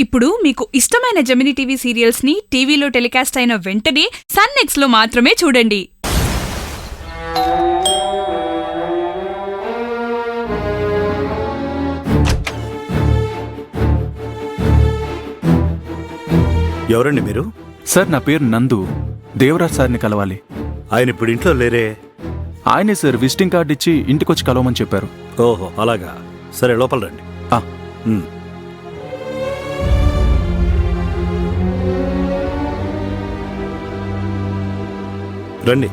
ఇప్పుడు మీకు ఇష్టమైన జెమినీ టీవీ సీరియల్స్ ని టీవీలో టెలికాస్ట్ అయిన వెంటనే సన్ నెక్స్ట్ లో మాత్రమే చూడండి. ఎవరండి మీరు? సార్, నా పేరు నందు. దేవరాజ్ సార్ని కలవాలి. ఆయన ఇప్పుడు ఇంట్లో లేరే. ఆయనే సార్ విజిటింగ్ కార్డు ఇచ్చి ఇంటికొచ్చి కలవమని చెప్పారు. ఓహో, అలాగా. సరే, లోపల రండి. రండి.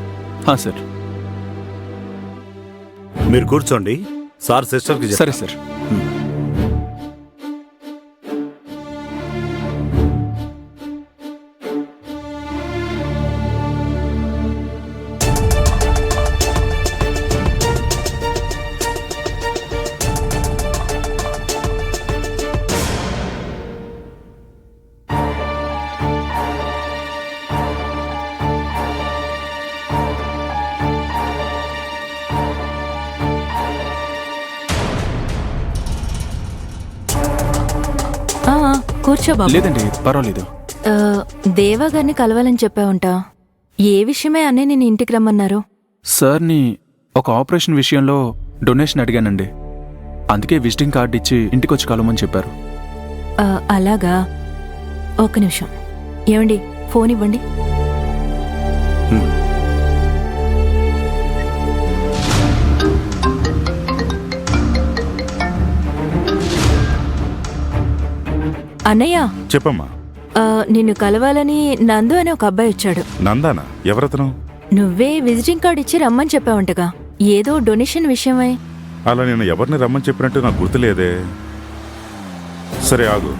సార్, మీరు కూర్చోండి. సార్ సిస్టర్కి సరే సార్. కూర్చో బాబు. లేదండి, పర్వాలేదు. దేవా గారిని కలవాలని చెప్పావంట. ఏ విషయమే అనే నేను ఇంటికి రమ్మన్నారు? సార్ని ఒక ఆపరేషన్ విషయంలో డొనేషన్ అడిగానండి. అందుకే విజిటింగ్ కార్డు ఇచ్చి ఇంటికొచ్చి కలవమని చెప్పారు. అలాగా, ఒక్క నిమిషం. ఏమండి, ఫోన్ ఇవ్వండి. అన్నయ్య, చెప్పమ్మా. నిన్ను కలవాలని నందు అని ఒక అబ్బాయి వచ్చాడు. నందానా? ఎవరతను? నువ్వే విజిటింగ్ కార్డు ఇచ్చి రమ్మని చెప్పావంటగా, ఏదో డొనేషన్ విషయమై. అలా నేను ఎవరిని రమ్మని చెప్పినట్టు నాకు గుర్తులేదే. సరే ఆగు,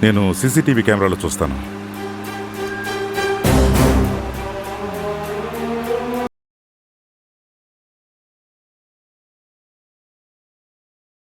నేను సీసీటీవీ కెమెరాలో చూస్తాను.